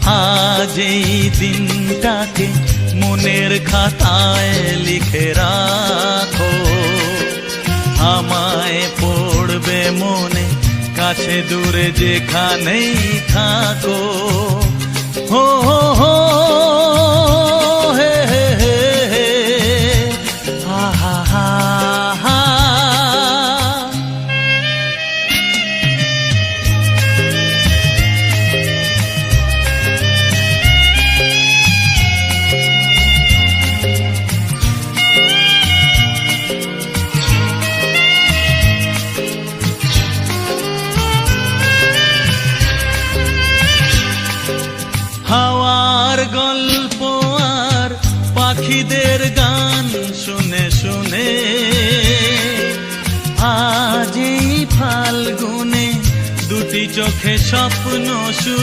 আজ এই দিনটাকে মনের খাতায় লিখে রাখো, আমায় পড়বে মনে কাছে দূরে যেখানেই থাকো। হো হো হো হে হে হে হে হা হা হা হা। হাওয়ার গল্প আর পাখিদের গান শুনে শুনে আজ এই ফাল্গুনে দুটি চোখে স্বপ্ন শুধু।